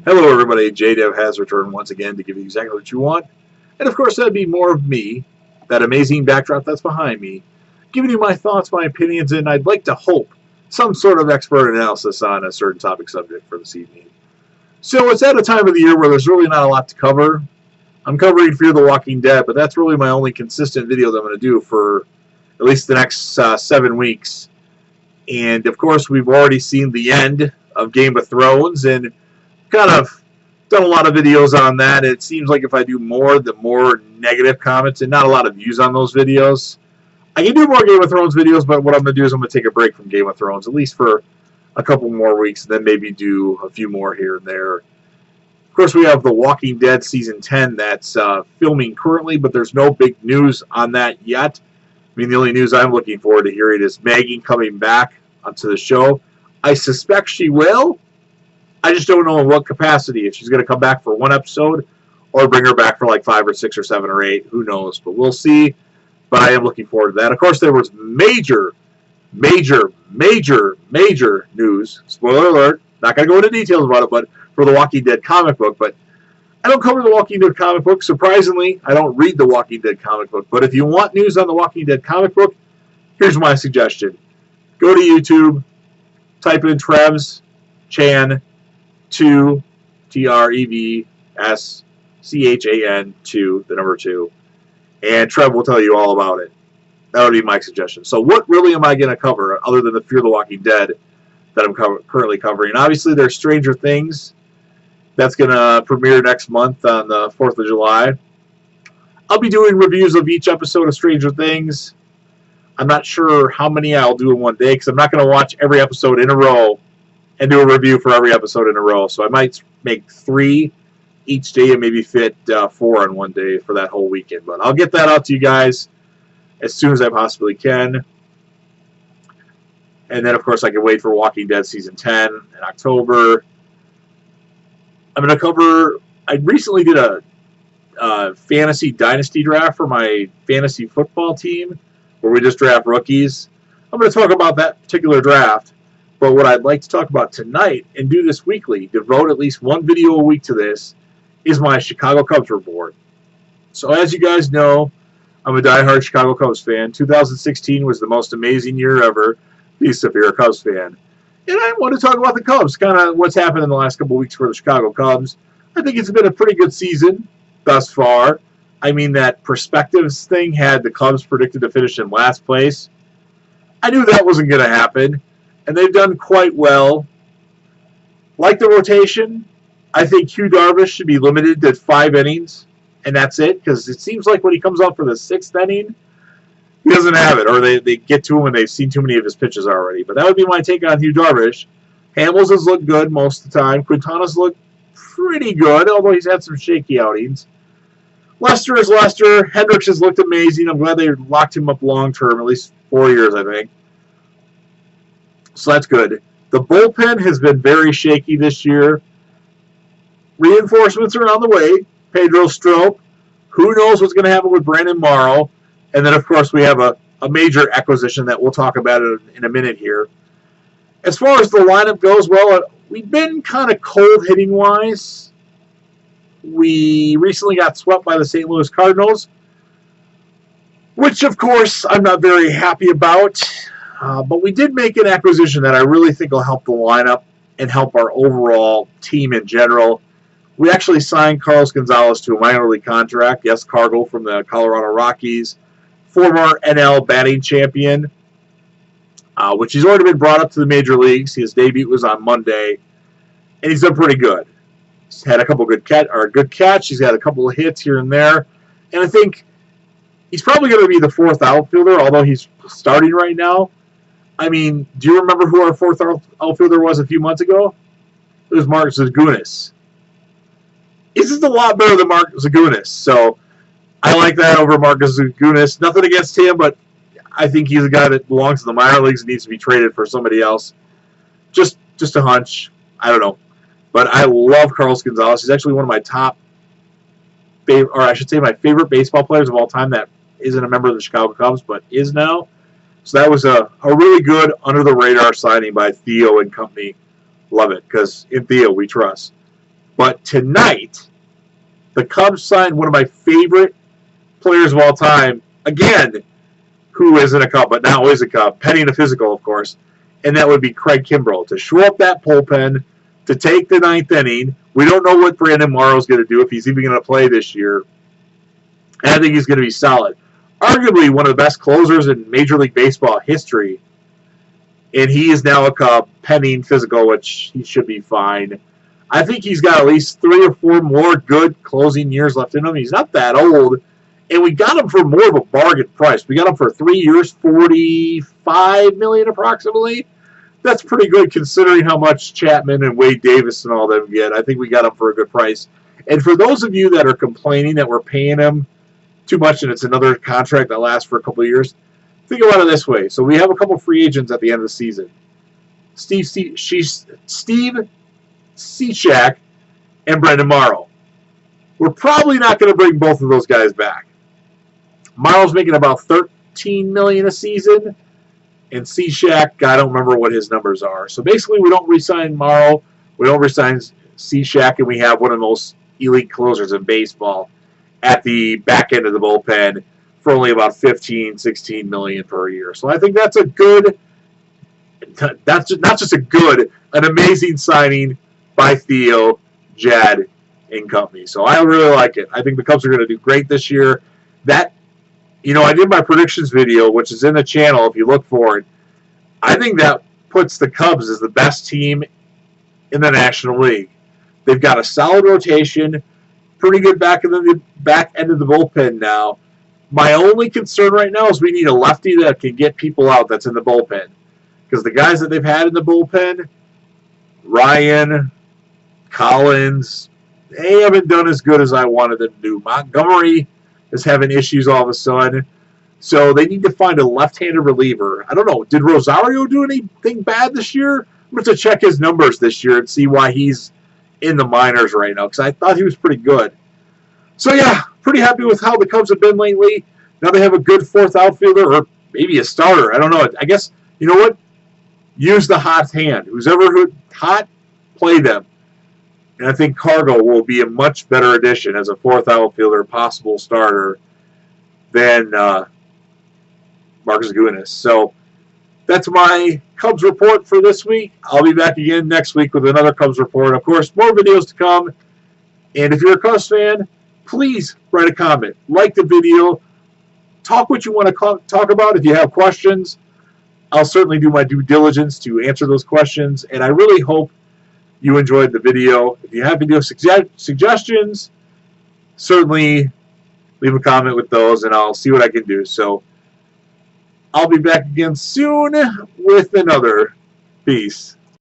Hello everybody, JDev has returned once again to give you exactly what you want. And of course that'd be more of me, that amazing backdrop that's behind me, giving you my thoughts, my opinions, and I'd like to hope some sort of expert analysis on a certain topic subject for this evening. So it's at a time of the year where there's really not a lot to cover. I'm covering Fear the Walking Dead, but that's really my only consistent video that I'm going to do for at least the next 7 weeks. And of course we've already seen the end of Game of Thrones, and kind of done a lot of videos on that. It seems like if I do more, the more negative comments and not a lot of views on those videos. I can do more Game of Thrones videos, but what I'm going to do is I'm going to take a break from Game of Thrones, at least for a couple more weeks, and then maybe do a few more here and there. Of course, we have The Walking Dead Season 10 that's filming currently, but there's no big news on that yet. I mean, the only news I'm looking forward to hearing is Maggie coming back onto the show. I suspect she will. I just don't know in what capacity. If she's going to come back for one episode or bring her back for like 5 or 6 or 7 or 8. Who knows? But we'll see. But I am looking forward to that. Of course, there was major news. Spoiler alert. Not going to go into details about it, but for the Walking Dead comic book. But I don't cover the Walking Dead comic book. Surprisingly, I don't read the Walking Dead comic book. But if you want news on the Walking Dead comic book, here's my suggestion. Go to YouTube, type in Trevs Chan 2, TREVSCHAN 2, the number 2, and Trev will tell you all about it. That would be my suggestion. So what really am I going to cover other than the Fear the Walking Dead that I'm currently covering? Obviously, there's Stranger Things. That's going to premiere next month on the 4th of July. I'll be doing reviews of each episode of Stranger Things. I'm not sure how many I'll do in one day because I'm not going to watch every episode in a row and do a review for every episode in a row. So I might make 3 each day and maybe fit 4 on one day for that whole weekend. But I'll get that out to you guys as soon as I possibly can. And then, of course, I can wait for Walking Dead Season 10 in October. I'm going to cover... I recently did a fantasy dynasty draft for my fantasy football team where we just draft rookies. I'm going to talk about that particular draft. But what I'd like to talk about tonight, and do this weekly, devote at least one video a week to this, is my Chicago Cubs report. So as you guys know, I'm a diehard Chicago Cubs fan. 2016 was the most amazing year ever. Please, if you're a Cubs fan. And I want to talk about the Cubs, kind of what's happened in the last couple of weeks for the Chicago Cubs. I think it's been a pretty good season thus far. I mean, that perspectives thing had the Cubs predicted to finish in last place. I knew that wasn't going to happen. And they've done quite well. Like the rotation, I think Hugh Darvish should be limited to 5 innings, and that's it, because it seems like when he comes up for the 6th inning, he doesn't have it, or they get to him and they've seen too many of his pitches already. But that would be my take on Hugh Darvish. Hamels has looked good most of the time. Quintana's looked pretty good, although he's had some shaky outings. Lester is Lester. Hendricks has looked amazing. I'm glad they locked him up long-term, at least 4 years, I think. So that's good. The bullpen has been very shaky this year. Reinforcements are on the way. Pedro Strop. Who knows what's going to happen with Brandon Morrow. And then, of course, we have a major acquisition that we'll talk about in a minute here. As far as the lineup goes, well, we've been kind of cold hitting-wise. We recently got swept by the St. Louis Cardinals, which, of course, I'm not very happy about. But we did make an acquisition that I really think will help the lineup and help our overall team in general. We actually signed Carlos Gonzalez to a minor league contract. Yes, Cargo from the Colorado Rockies, former NL batting champion, which he's already been brought up to the major leagues. His debut was on Monday, and he's done pretty good. He's had a couple good catch. He's had a couple of hits here and there, and I think he's probably going to be the 4th outfielder, although he's starting right now. I mean, do you remember who our 4th outfielder was a few months ago? It was Mark Zagunis. He's just a lot better than Mark Zagunis, so I like that over Marcus Zagunis. Nothing against him, but I think he's a guy that belongs to the minor leagues and needs to be traded for somebody else. Just a hunch. I don't know. But I love Carlos Gonzalez. He's actually one of my my favorite baseball players of all time that isn't a member of the Chicago Cubs, but is now. So that was a really good under-the-radar signing by Theo and company. Love it, because in Theo we trust. But tonight, the Cubs signed one of my favorite players of all time, again, who isn't a Cub, but now is a Cub, penning a physical, of course, and that would be Craig Kimbrel, to shore up that bullpen, to take the ninth inning. We don't know what Brandon Morrow's going to do, if he's even going to play this year, and I think he's going to be solid. Arguably one of the best closers in Major League Baseball history, and he is now a Cub, penning physical, which he should be fine. I think he's got at least 3 or 4 more good closing years left in him. He's not that old, and we got him for more of a bargain price. We got him for 3 years, $45 million approximately. That's pretty good considering how much Chapman and Wade Davis and all them get. I think we got him for a good price. And for those of you that are complaining that we're paying him too much and it's another contract that lasts for a couple of years, think about it this way. So we have a couple free agents at the end of the season. Steve Cishek and Brandon Morrow. We're probably not going to bring both of those guys back. Morrow's making about $13 million a season, and Cishek, I don't remember what his numbers are. So basically, we don't re-sign Morrow, we don't re-sign Cishek, and we have one of the most elite closers in baseball at the back end of the bullpen for only about $15-16 million per year. So I think that's a good, that's not just a good, an amazing signing by Theo, Jed, and company. So I really like it. I think the Cubs are going to do great this year. That, I did my predictions video, which is in the channel if you look for it. I think that puts the Cubs as the best team in the National League. They've got a solid rotation, pretty good back end of the bullpen now. My only concern right now is we need a lefty that can get people out that's in the bullpen. Because the guys that they've had in the bullpen, Ryan, Collins, they haven't done as good as I wanted them to do. Montgomery is having issues all of a sudden. So they need to find a left-handed reliever. I don't know. Did Rosario do anything bad this year? I'm going to check his numbers this year and see why he's in the minors right now, because I thought he was pretty good. So, yeah, pretty happy with how the Cubs have been lately. Now they have a good fourth outfielder, or maybe a starter. I don't know. I guess, you know what? Use the hot hand. Who's ever hot, play them. And I think Cargo will be a much better addition as a fourth outfielder, possible starter, than Marcus Guinness. So that's my Cubs report for this week. I'll be back again next week with another Cubs report. Of course, more videos to come. And if you're a Cubs fan, please write a comment. Like the video. Talk what you want to talk about. If you have questions, I'll certainly do my due diligence to answer those questions. And I really hope you enjoyed the video. If you have video suggestions, certainly leave a comment with those, and I'll see what I can do. So I'll be back again soon with another. Peace.